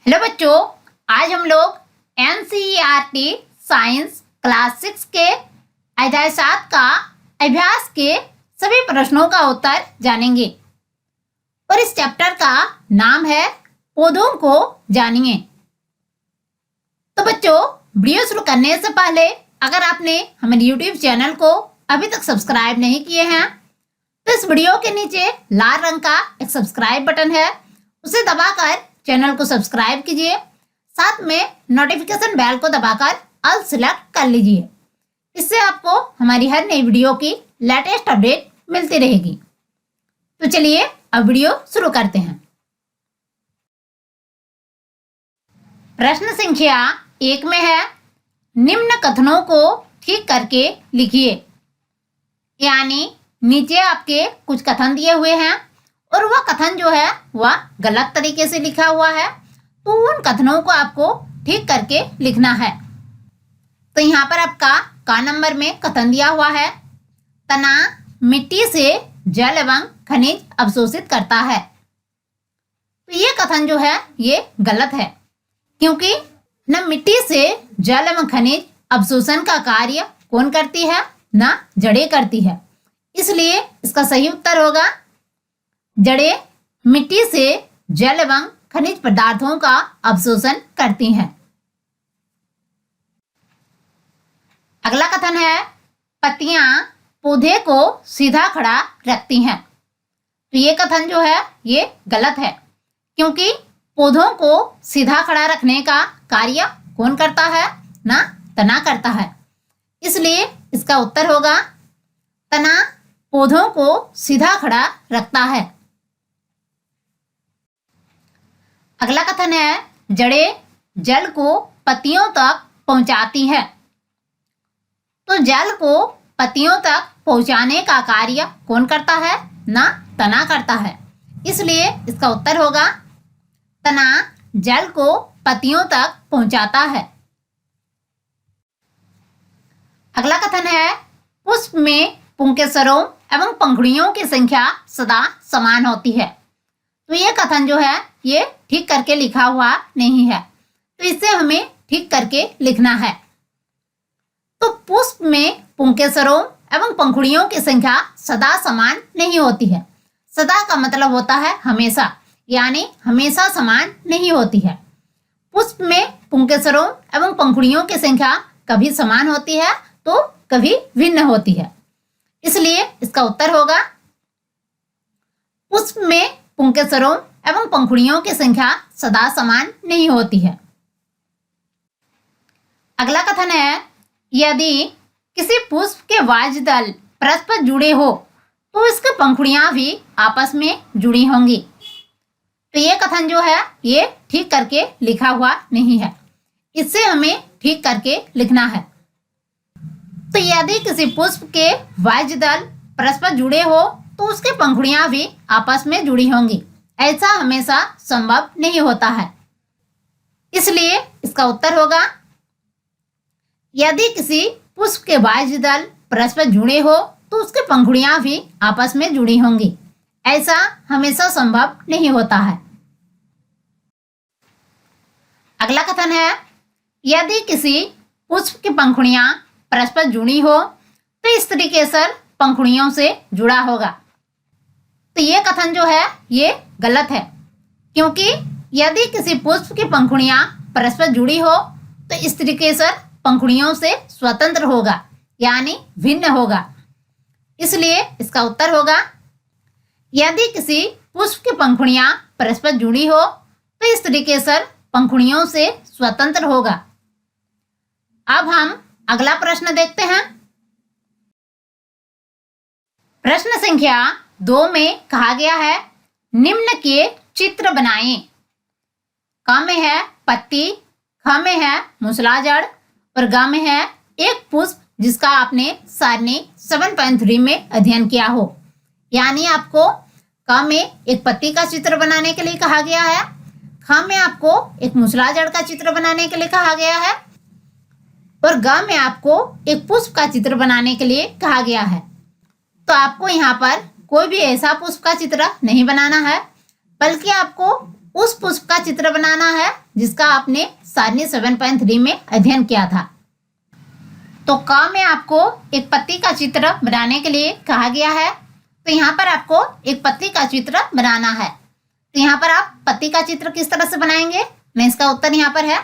Hello बच्चों, आज हम लोग एनसीईआरटी साइंस क्लास 6 के अध्याय 7 का अभ्यास के सभी प्रश्नों का उत्तर जानेंगे। और इस चैप्टर का नाम है पौधों को जानिए। तो बच्चों, वीडियो शुरू करने से पहले अगर आपने हमारे यूट्यूब चैनल को अभी तक सब्सक्राइब नहीं किए हैं तो इस वीडियो के नीचे लाल रंग का एक सब्सक्राइब बटन है, उसे दबाकर चैनल को सब्सक्राइब कीजिए। साथ में नोटिफिकेशन बेल को दबाकर ऑल सिलेक्ट कर लीजिए। इससे आपको हमारी हर नई वीडियो की लेटेस्ट अपडेट मिलती रहेगी। तो चलिए अब वीडियो शुरू करते हैं। प्रश्न संख्या 1 में है, निम्न कथनों को ठीक करके लिखिए। यानी नीचे आपके कुछ कथन दिए हुए हैं और वह कथन जो है वह गलत तरीके से लिखा हुआ है, तो उन कथनों को आपको ठीक करके लिखना है। तो यहाँ पर आपका का नंबर में कथन दिया हुआ है, तना मिट्टी से जल एवं खनिज अवशोषित करता है। तो ये कथन जो है ये गलत है, क्योंकि न मिट्टी से जल एवं खनिज अवशोषण का कार्य कौन करती है, न जड़ें करती है। इसलिए इसका सही उत्तर होगा, जड़ें मिट्टी से जल एवं खनिज पदार्थों का अवशोषण करती हैं। अगला कथन है, पत्तियां पौधे को सीधा खड़ा रखती हैं। तो ये कथन जो है ये गलत है, क्योंकि पौधों को सीधा खड़ा रखने का कार्य कौन करता है, ना तना करता है। इसलिए इसका उत्तर होगा, तना पौधों को सीधा खड़ा रखता है। अगला कथन है, जड़ें जल को पत्तियों तक पहुंचाती है। तो जल को पत्तियों तक पहुंचाने का कार्य कौन करता है, ना तना करता है। इसलिए इसका उत्तर होगा, तना जल को पत्तियों तक पहुंचाता है। अगला कथन है, पुष्प में पुंकेसरों एवं पंखुड़ियों की संख्या सदा समान होती है। तो ये कथन जो है ये ठीक करके लिखा हुआ नहीं है, तो इसे हमें ठीक करके लिखना है। तो पुष्प में पुंकेसरों एवं पंखुड़ियों की संख्या सदा समान नहीं होती है। सदा का मतलब होता है हमेशा, यानी हमेशा समान नहीं होती है। पुष्प में पुंकेसरों एवं पंखुड़ियों की संख्या कभी समान होती है तो कभी भिन्न होती है। इसलिए इसका उत्तर होगा, पुष्प में पुंकेसरों एवं पंखुड़ियों की संख्या सदा समान नहीं होती है। अगला कथन है, यदि किसी पुष्प के वाज्य दल परस्पर जुड़े हो तो इसकी पंखुड़ियां भी आपस में जुड़ी होंगी। तो ये कथन जो है ये ठीक करके लिखा हुआ नहीं है, इससे हमें ठीक करके लिखना है। तो यदि किसी पुष्प के वाज्य दल परस्पर जुड़े हो तो उसकी पंखुड़ियां भी आपस में जुड़ी होंगी। ऐसा हमेशा संभव नहीं होता है। इसलिए इसका उत्तर होगा, यदि किसी पुष्प के वाज्य दल परस्पर जुड़े हो तो उसकी पंखुड़ियां भी आपस में जुड़ी होंगी। ऐसा हमेशा संभव नहीं होता है। अगला कथन है, यदि किसी पुष्प की पंखुड़ियां परस्पर जुड़ी हो तो स्त्री केसर पंखुड़ियों से जुड़ा होगा। तो ये कथन जो है ये गलत है, क्योंकि यदि किसी पुष्प की पंखुड़ियां परस्पर जुड़ी हो तो स्त्री केसर पंखुड़ियों से स्वतंत्र होगा, यानी भिन्न होगा। इसलिए इसका उत्तर होगा, यदि किसी पुष्प की पंखुड़ियां परस्पर जुड़ी हो तो स्त्री केसर पंखुड़ियों से स्वतंत्र होगा। अब हम अगला प्रश्न देखते हैं। प्रश्न संख्या 2 में कहा गया है, निम्न के चित्र बनाएं। क में है पत्ती, ख में है मूसलाजड़ और ग में है एक पुष्प जिसका आपने सारणी 7.3 में अध्ययन किया हो। यानी आपको क में एक पत्ती का चित्र बनाने के लिए कहा गया है, ख में आपको एक मूसलाजड़ का चित्र बनाने के लिए कहा गया है और ग में आपको एक पुष्प का चित्र बनाने के लिए कहा गया है। तो आपको यहाँ पर कोई भी ऐसा पुष्प का चित्र नहीं बनाना है, बल्कि आपको उस पुष्प का चित्र बनाना है जिसका आपने सारणी 7.3 में अध्ययन किया था। तो क में आपको एक पत्ती का चित्र बनाने के लिए कहा गया है। तो यहाँ पर आपको एक पत्ती का चित्र बनाना है। तो यहाँ पर आप पत्ती का चित्र किस तरह से बनाएंगे, मैं इसका उत्तर यहाँ पर है।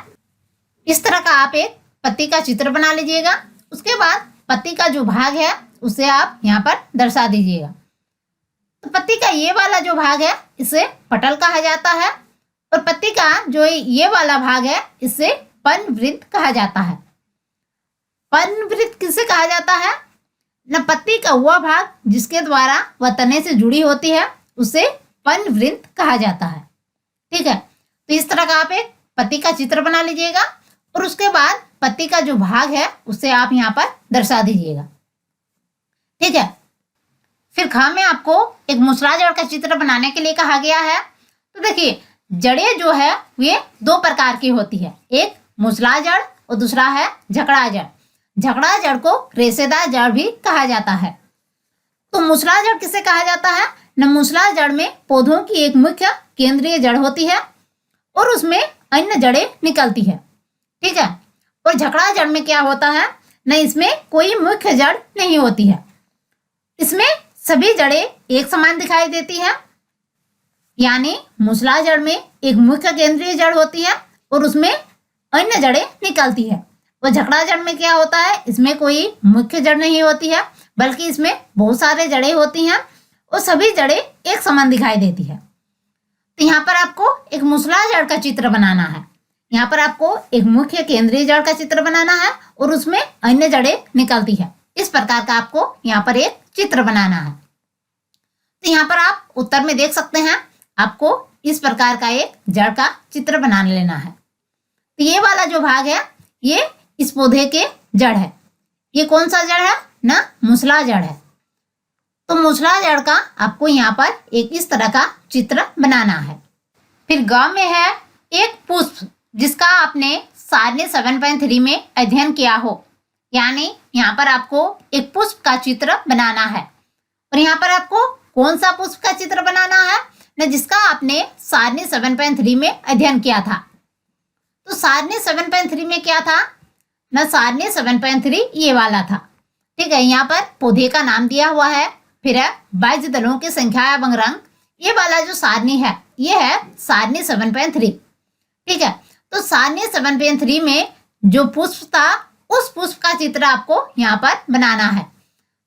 इस तरह का आप एक पत्ती का चित्र बना लीजिएगा। उसके बाद पत्ती का जो भाग है उसे आप यहाँ पर दर्शा दीजिएगा। तो पत्ती का ये वाला जो भाग है इसे पटल कहा जाता है और पत्ती का जो ये वाला भाग है इसे पर्णवृत्त कहा जाता है। पर्णवृत्त किसे कहा जाता है न, पत्ती का वह भाग जिसके द्वारा वह तने से जुड़ी होती है उसे पर्णवृत्त कहा जाता है। ठीक है, तो इस तरह का आप एक पत्ती का चित्र बना लीजिएगा और उसके बाद पत्ती का जो भाग है उसे आप यहाँ पर दर्शा दीजिएगा। ठीक है, फिर ख में आपको एक मूसला जड़ का चित्र बनाने के लिए कहा गया है। तो देखिए, जड़ें जो है वे दो प्रकार की होती है, एक मूसला जड़ और दूसरा है झकड़ा जड़। झकड़ा जड़ को रेशेदार जड़ भी कहा जाता है। तो मूसला जड़ किसे कहा जाता है न, मूसला जड़ में पौधों की एक मुख्य केंद्रीय जड़ होती है और उसमें अन्य जड़ें निकलती है। ठीक है, और झकड़ा जड़ में क्या होता है न, इसमें कोई मुख्य जड़ नहीं होती है। इसमें सभी जड़ें एक समान दिखाई देती है, यानी मूसला जड़ में एक मुख्य केंद्रीय जड़ होती है और उसमें अन्य जड़ें निकलती है। और झकड़ा जड़ में क्या होता है, इसमें कोई मुख्य जड़ नहीं होती है बल्कि इसमें बहुत सारे जड़ें होती हैं और सभी जड़ें एक समान दिखाई देती है। तो यहाँ पर आपको एक मूसला जड़ का चित्र बनाना है। यहाँ पर आपको एक मुख्य केंद्रीय जड़ का चित्र बनाना है और उसमें अन्य जड़ें निकलती है। इस प्रकार का आपको यहाँ पर एक चित्र बनाना है। तो यहाँ पर आप उत्तर में देख सकते हैं, आपको इस प्रकार का एक जड़ का चित्र बना लेना है। तो ये वाला जो भाग है ये इस पौधे के जड़ है। ये कौन सा जड़ है ना, मूसला जड़ है। तो मूसला जड़ का आपको यहाँ पर एक इस तरह का चित्र बनाना है। फिर ग में है एक पुष्प जिसका आपने सारणी 7.3 में अध्ययन किया हो, यानी यहाँ पर आपको एक पुष्प का चित्र बनाना है। और यहाँ पर आपको कौन सा पुष्प का चित्र बनाना है न, जिसका आपने सारणी 7.3 में अध्ययन किया था। तो सारणी 7.3 में क्या था न, सारणी 7.3 ये वाला था। ठीक है, यहाँ पर पौधे का नाम दिया हुआ है, फिर है बाह्य दलों की संख्या एवं रंग। ये वाला जो सारणी है ये है सारणी 7.3। ठीक है, तो सारणी 7.3 में जो पुष्प था उस पुष्प का चित्र आपको यहाँ पर बनाना है।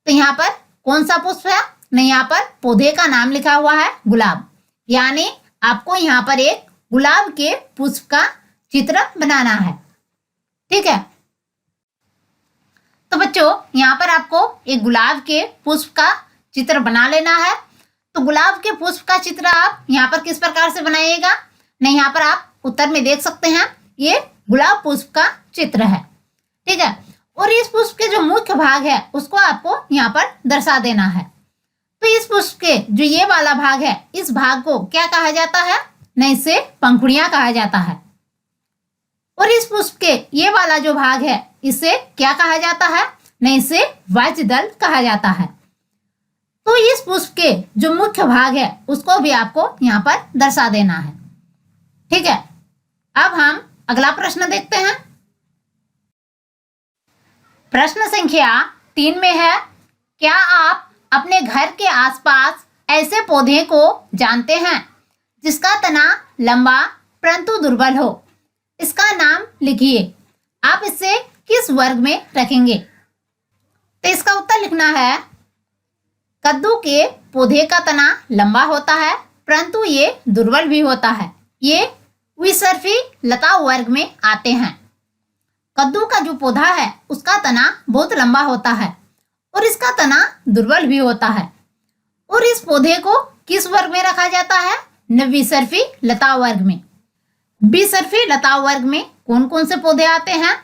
तो यहाँ पर कौन सा पुष्प है न, यहाँ पर पौधे का नाम लिखा हुआ है गुलाब, यानी आपको यहाँ पर एक गुलाब के पुष्प का चित्र बनाना है। ठीक है, तो बच्चों यहाँ पर आपको एक गुलाब के पुष्प का चित्र बना लेना है। तो गुलाब के पुष्प का चित्र आप यहाँ पर किस प्रकार से बनाइएगा न, यहाँ पर आप उत्तर में देख सकते हैं, ये गुलाब पुष्प का चित्र है। ठीक है, और इस पुष्प के जो मुख्य भाग है उसको आपको यहाँ पर दर्शा देना है। तो इस पुष्प के जो ये वाला भाग है इस भाग को क्या कहा जाता है न, इसे पंखुड़ियां कहा जाता है। और इस पुष्प के ये वाला जो भाग है इसे क्या कहा जाता है न, इसे बाह्य दल कहा जाता है। तो इस पुष्प के जो मुख्य भाग है उसको भी आपको यहाँ पर दर्शा देना है। ठीक है, अब हम अगला प्रश्न देखते हैं। प्रश्न संख्या 3 में है, क्या आप अपने घर के आसपास ऐसे पौधे को जानते हैं जिसका तना लंबा परंतु दुर्बल हो? इसका नाम लिखिए। आप इसे किस वर्ग में रखेंगे? तो इसका उत्तर लिखना है, कद्दू के पौधे का तना लंबा होता है परंतु ये दुर्बल भी होता है। ये द्विसर्फी लता वर्ग में आते हैं। कद्दू का जो पौधा है उसका तना बहुत लंबा होता है और इसका तना दुर्बल भी होता है। और इस पौधे को किस वर्ग में रखा जाता है? द्विसर्फी लता वर्ग में। द्विसर्फी लता वर्ग में कौन कौन से पौधे आते हैं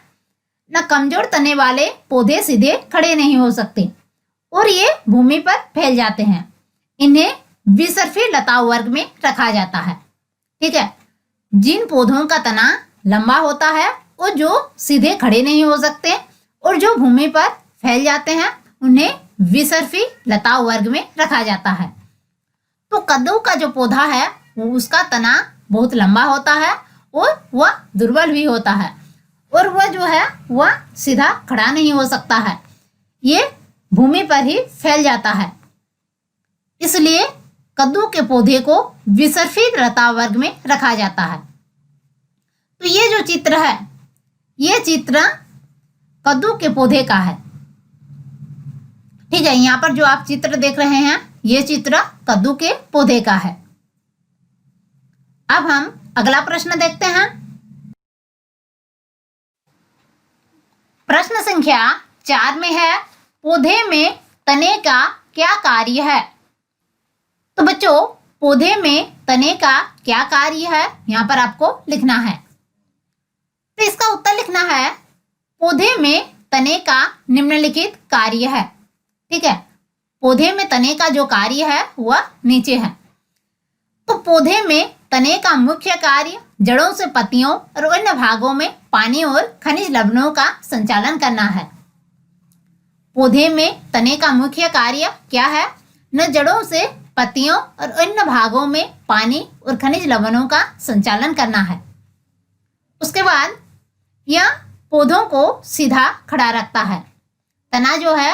न, कमजोर तने वाले पौधे सीधे खड़े नहीं हो सकते और ये भूमि पर फैल जाते हैं, इन्हें द्विसर्फी लता वर्ग में रखा जाता है। ठीक है, जिन पौधों का तना लंबा होता है और जो सीधे खड़े नहीं हो सकते और जो भूमि पर फैल जाते हैं उन्हें द्विसर्फी लता वर्ग में रखा जाता है। तो कद्दू का जो पौधा है वो उसका तना बहुत लंबा होता है और वह दुर्बल भी होता है और वह जो है वह सीधा खड़ा नहीं हो सकता है, ये भूमि पर ही फैल जाता है। इसलिए कद्दू के पौधे को विसर्पित लता वर्ग में रखा जाता है। तो ये जो चित्र है, ये चित्र कद्दू के पौधे का है। ठीक है, यहाँ पर जो आप चित्र देख रहे हैं ये चित्र कद्दू के पौधे का है। अब हम अगला प्रश्न देखते हैं। प्रश्न संख्या 4 में है, पौधे में तने का क्या कार्य है? तो बच्चों, पौधे में तने का क्या कार्य है, यहाँ पर आपको लिखना है। तो इसका उत्तर लिखना है, पौधे में तने का निम्नलिखित कार्य है। ठीक है, पौधे में तने का जो कार्य है वह नीचे है। तो पौधे में तने का मुख्य कार्य जड़ों से पत्तियों और अन्य भागों में पानी और खनिज लवणों का संचालन करना है। पौधे में तने का मुख्य कार्य क्या है? न जड़ों से पत्तियों और अन्य भागों में पानी और खनिज लवणों का संचालन करना है। उसके बाद यह पौधों को सीधा खड़ा रखता है। तना जो है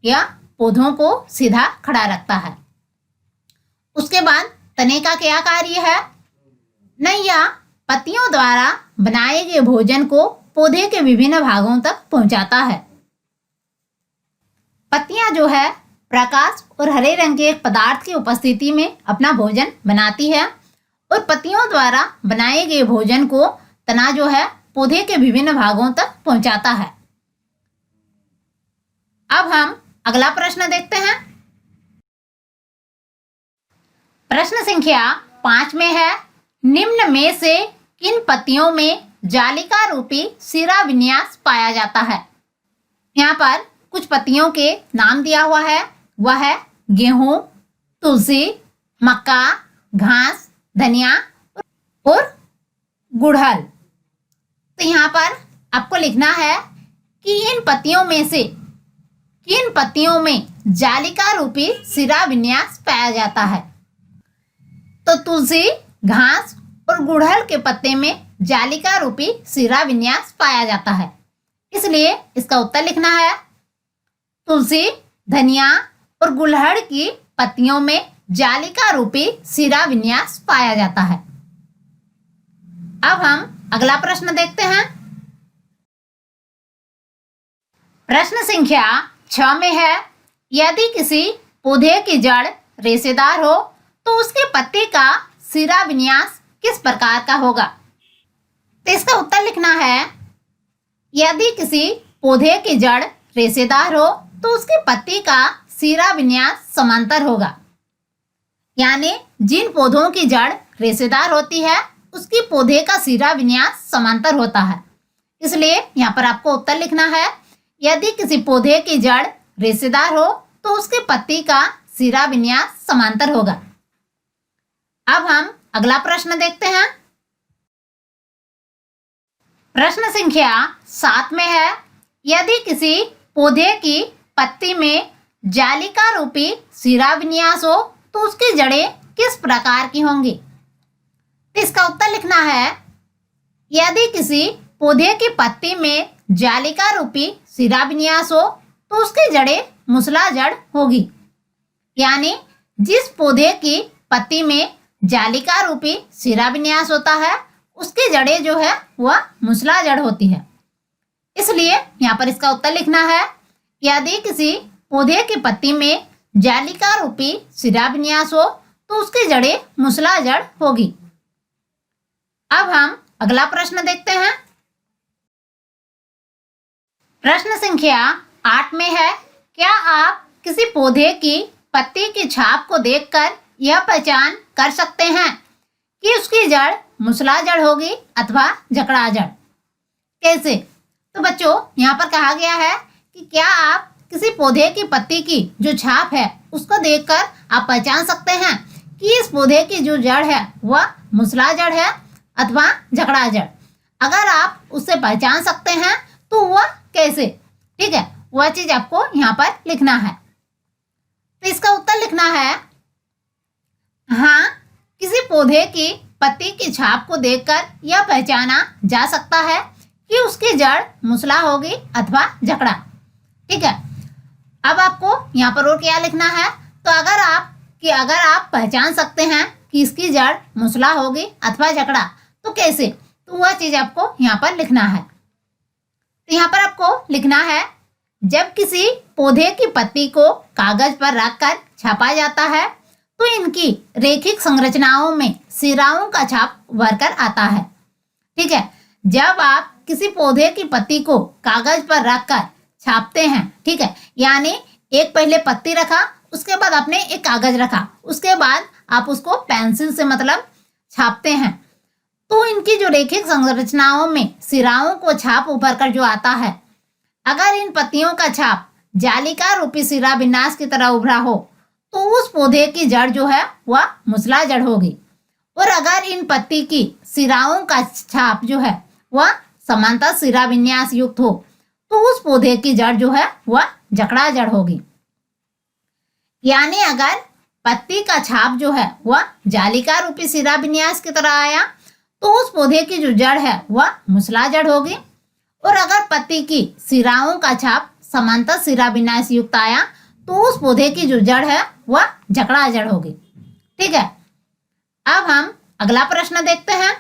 यह पौधों को सीधा खड़ा रखता है। उसके बाद तने का क्या कार्य है? न यह पत्तियों द्वारा बनाए गए भोजन को पौधे के विभिन्न भागों तक पहुंचाता है। पत्तियां जो है प्रकाश और हरे रंग के एक पदार्थ की उपस्थिति में अपना भोजन बनाती है और पत्तियों द्वारा बनाए गए भोजन को तना जो है पौधे के विभिन्न भागों तक पहुंचाता है। अब हम अगला प्रश्न देखते हैं। प्रश्न संख्या 5 में है, निम्न में से किन पत्तियों में जालिका रूपी सिरा विन्यास पाया जाता है? यहाँ पर कुछ पत्तियों के नाम दिया हुआ है, वह है गेहूं, तुलसी, मक्का, घास, धनिया और गुड़हल। तो यहाँ पर आपको लिखना है कि इन पत्तियों में से किन पत्तियों में जालिका रूपी सिरा विन्यास पाया जाता है। तो तुलसी, घास और गुड़हल के पत्ते में जालिका रूपी सिरा विन्यास पाया जाता है। इसलिए इसका उत्तर लिखना है, तुलसी, धनिया और गुड़हल की पत्तियों में जालिका रूपी सिरा विन्यास पाया जाता है। अब हम अगला प्रश्न देखते हैं। प्रश्न संख्या 6 में है, यदि किसी पौधे की जड़ रेशेदार हो तो उसके पत्ते का सिरा विन्यास किस प्रकार का होगा? तो इसका उत्तर लिखना है, यदि किसी पौधे की जड़ रेशेदार हो तो उसके पत्ते का सिरा विन्यास समांतर होगा। यानी जिन पौधों की जड़ रेशेदार होती है उसकी पौधे का सिरा विन्यास समांतर होता है। इसलिए यहाँ पर आपको उत्तर लिखना है, यदि किसी पौधे की जड़ रेशेदार हो तो उसके पत्ती का सिरा विन्यास समांतर होगा। अब हम अगला प्रश्न देखते हैं। प्रश्न संख्या 7 में है, यदि किसी पौधे की पत्ती में जालिका रूपी सिरा विन्यास हो तो उसकी जड़ें किस प्रकार की होंगी? इसका उत्तर लिखना है, यदि किसी पौधे की पत्ती में जालिका रूपी सिरा विन्यास हो तो उसकी जड़ें मूसलाधार होगी। यानी जिस पौधे की पत्ती में जालिका रूपी सिरा विन्यास होता है उसकी जड़ें जो है वह मूसलाधार होती है। इसलिए यहाँ पर इसका उत्तर लिखना है, यदि किसी पौधे की पत्ती में जालिका रूपी सिरा विन्यास हो तो उसकी जड़ें मूसलाधार होगी। अब हम अगला प्रश्न देखते हैं। प्रश्न संख्या 8 में है, क्या आप किसी पौधे की पत्ती की छाप को देखकर यह पहचान कर सकते हैं कि उसकी जड़ मूसलाधार होगी अथवा जकड़ाधार? कैसे? तो बच्चों, यहाँ पर कहा गया है कि क्या आप किसी पौधे की पत्ती की जो छाप है उसको देखकर आप पहचान सकते हैं कि इस पौधे की जो जड़ है वह मूसलाधार है अथवा जकड़ाधार। अगर आप उससे पहचान सकते हैं तो वह कैसे? ठीक है, वह चीज आपको यहाँ पर लिखना है। तो इसका उत्तर लिखना है, हाँ, किसी पौधे की पत्ती की छाप को देखकर यह पहचाना जा सकता है कि उसकी जड़ मुसला होगी अथवा जकड़ा। ठीक है, अब आपको यहाँ पर और क्या लिखना है, तो अगर आप पहचान सकते हैं कि इसकी जड़ मुसला होगी अथवा जकड़ा, तो कैसे, तो वह चीज आपको यहाँ पर लिखना है। तो यहाँ पर आपको लिखना है, जब किसी पौधे की पत्ती को कागज पर रखकर छापा जाता है तो इनकी रेखिक संरचनाओं में सिराओं का छाप भरकर आता है। ठीक है, जब आप किसी पौधे की पत्ती को कागज पर रखकर छापते हैं, ठीक है, यानी एक पहले पत्ती रखा, उसके बाद आपने एक कागज रखा, उसके बाद आप उसको पेंसिल से मतलब छापते हैं, तो इनकी जो रेखिक संरचनाओं में सिराओं को छाप उभर कर जो आता है, अगर इन पत्तियों का छाप जालिका रूपी सिरा विन्यास की तरह उभरा हो तो उस पौधे की जड़ जो है वह मुसला जड़ होगी। और अगर इन पत्ती की सिराओं का छाप जो है वह समांतर सिरा विन्यास युक्त हो तो उस पौधे की जड़ जो है वह जकड़ा जड़ होगी। यानी अगर पत्ती का छाप जो है वह जालिका रूपी सिरा विन्यास की तरह आया तो उस पौधे की जो जड़ है वह मुसला जड़ होगी। और अगर पत्ती की सिराओं का छाप समांतर सिरा विन्यास युक्त आया तो उस पौधे की जो जड़ है वह जकड़ा जड़ होगी। ठीक है, अब हम अगला प्रश्न देखते हैं।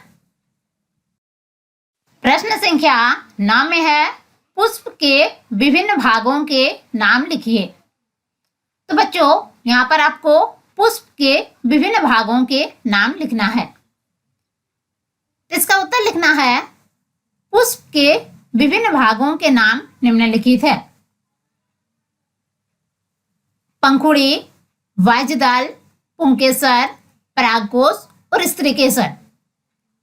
प्रश्न संख्या 9 में है, पुष्प के विभिन्न भागों के नाम लिखिए। तो बच्चों यहाँ पर आपको पुष्प के विभिन्न भागों के नाम लिखना है। इसका उत्तर लिखना है, पुष्प के विभिन्न भागों के नाम निम्नलिखित है। पंखुड़ी, वाज्यदल, पुंकेसर, परागकोश और स्त्रीकेसर,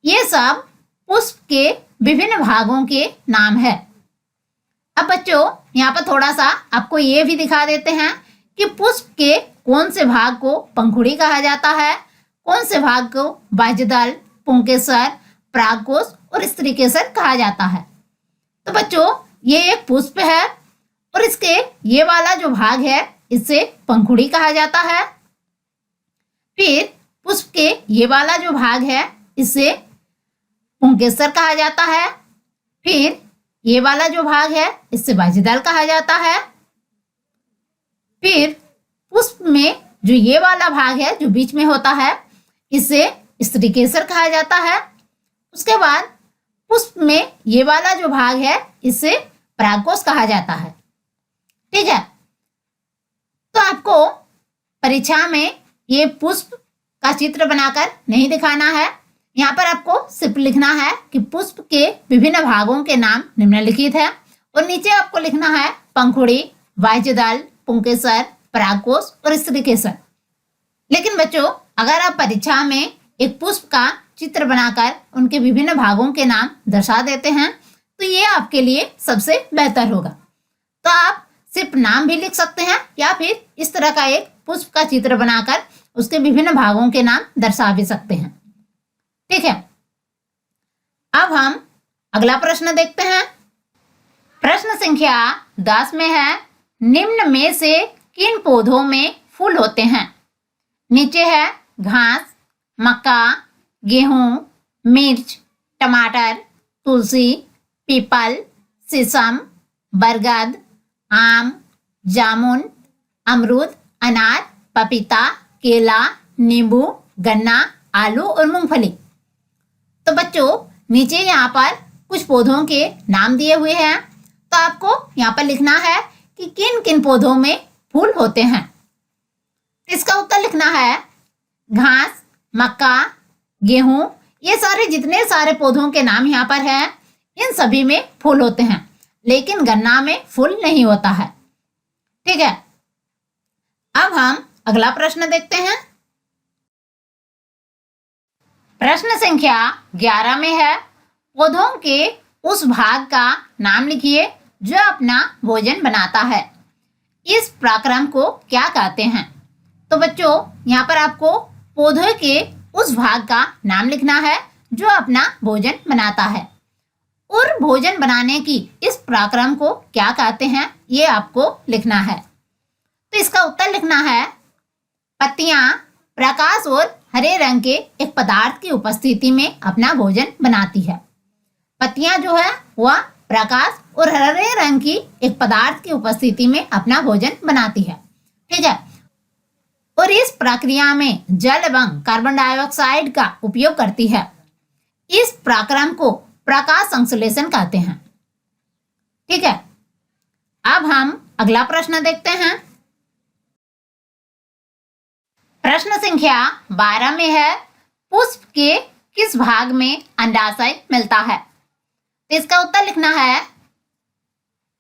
ये सब पुष्प के विभिन्न भागों के नाम है। अब बच्चों यहाँ पर थोड़ा सा आपको ये भी दिखा देते हैं कि पुष्प के कौन से भाग को पंखुड़ी कहा जाता है, कौन से भाग को वाज्यदल, पुंकेसर, परागकोश और स्त्रीकेसर कहा जाता है। तो बच्चों ये एक पुष्प है और इसके ये वाला जो भाग है इसे पंखुड़ी कहा जाता है। फिर पुष्प के ये वाला जो भाग है इसे पुंकेसर कहा जाता है। फिर ये वाला जो भाग है इससे वाज्यदल कहा जाता है। फिर पुष्प में जो ये वाला भाग है जो बीच में होता है इसे स्त्रीकेसर कहा जाता है। उसके बाद पुष्प में ये वाला जो भाग है इसे परागकोश कहा जाता है। ठीक है, तो आपको परीक्षा में ये पुष्प का चित्र बनाकर नहीं दिखाना है, यहाँ पर आपको सिर्फ लिखना है कि पुष्प के विभिन्न भागों के नाम निम्नलिखित है और नीचे आपको लिखना है पंखुड़ी, वाज्यदल, पुंकेसर, परागकोश और स्त्रीकेसर। लेकिन बच्चों अगर आप परीक्षा में एक पुष्प का चित्र बनाकर उनके विभिन्न भागों के नाम दर्शा देते हैं तो ये आपके लिए सबसे बेहतर होगा। तो आप सिर्फ नाम भी लिख सकते हैं या फिर इस तरह का एक पुष्प का चित्र बनाकर उसके विभिन्न भागों के नाम दर्शा भी सकते हैं। ठीक है, अब हम अगला प्रश्न देखते हैं। प्रश्न संख्या 10 में है, निम्न में से किन पौधों में फूल होते हैं? नीचे है घास, मक्का, गेहूं, मिर्च, टमाटर, तुलसी, पीपल, शीशम, बरगद, आम, जामुन, अमरूद, अनार, पपीता, केला, नींबू, गन्ना, आलू और मूंगफली। तो बच्चों नीचे यहाँ पर कुछ पौधों के नाम दिए हुए हैं, तो आपको यहाँ पर लिखना है कि किन किन पौधों में फूल होते हैं। इसका उत्तर लिखना है घास, मक्का, गेहूं, ये सारे जितने सारे पौधों के नाम यहाँ पर हैं इन सभी में फूल होते हैं, लेकिन गन्ना में फूल नहीं होता है। ठीक है, अब हम अगला प्रश्न देखते हैं। प्रश्न संख्या 11 में है, पौधों के उस भाग का नाम लिखिए जो अपना भोजन बनाता है। इस प्रक्रम को क्या कहते हैं? तो बच्चों यहाँ पर आपको पौधे के उस भाग का नाम लिखना है जो अपना भोजन बनाता है और भोजन बनाने की इस प्रक्रम को क्या कहते हैं ये आपको लिखना है। तो इसका उत्तर लिखना है पत्तियां प्रकाश और हरे रंग के एक पदार्थ की उपस्थिति में अपना भोजन बनाती है। पत्तियां जो है वह प्रकाश और हरे रंग की एक पदार्थ की उपस्थिति में अपना भोजन बनाती है। ठीक है, और इस प्रक्रिया में जल एवं कार्बन डाइऑक्साइड का उपयोग करती है। इस प्रक्रम को प्रकाश संश्लेषण कहते हैं। ठीक है, अब हम अगला प्रश्न देखते हैं। प्रश्न संख्या 12 में है, पुष्प के किस भाग में अंडाशय मिलता है? तो इसका उत्तर लिखना है,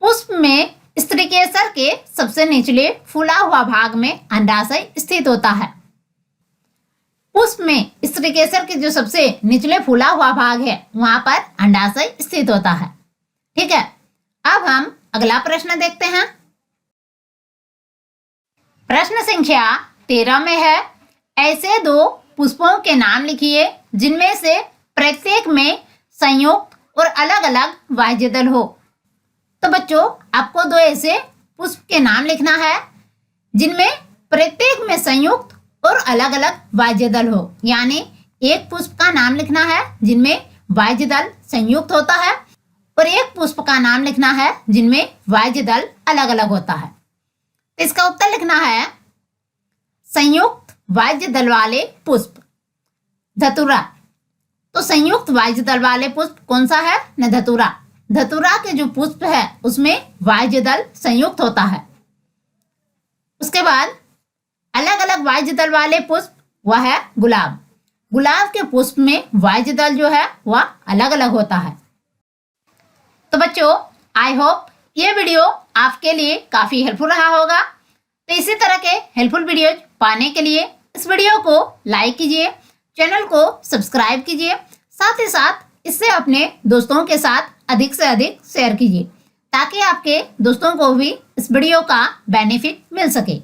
पुष्प में स्त्रीकेसर के सबसे निचले फूला हुआ भाग में अंडाशय स्थित होता है। पुष्प में स्त्रीकेसर के जो सबसे निचले फूला हुआ भाग है वहां पर अंडाशय स्थित होता है। ठीक है, अब हम अगला प्रश्न देखते हैं। प्रश्न संख्या 13 में है, ऐसे दो पुष्पों के नाम लिखिए जिनमें से प्रत्येक में संयुक्त और अलग अलग वाह्यदल हो। तो बच्चों, आपको दो ऐसे पुष्प के नाम लिखना है जिनमें प्रत्येक में संयुक्त और अलग अलग वाह्यदल हो। यानी एक पुष्प का नाम लिखना है जिनमें वाह्यदल संयुक्त होता है और एक पुष्प का नाम लिखना है जिनमें वाह्यदल अलग अलग होता है। तो इसका उत्तर लिखना है, संयुक्त वाह्यदल वाले पुष्प धतूरा। तो संयुक्त वाह्यदल वाले पुष्प कौन सा है? न धतूरा। धतूरा के जो पुष्प है उसमें वाह्यदल संयुक्त होता है। उसके बाद अलग अलग वाह्यदल वाले पुष्प वह है गुलाब। गुलाब के पुष्प में वाह्यदल जो है वह अलग अलग होता है। तो बच्चों, आई होप ये वीडियो आपके लिए काफी हेल्पफुल रहा होगा। तो इसी तरह के हेल्पफुल वीडियोज पाने के लिए इस वीडियो को लाइक कीजिए, चैनल को सब्सक्राइब कीजिए, साथ ही साथ इससे अपने दोस्तों के साथ अधिक से अधिक शेयर कीजिए ताकि आपके दोस्तों को भी इस वीडियो का बेनिफिट मिल सके।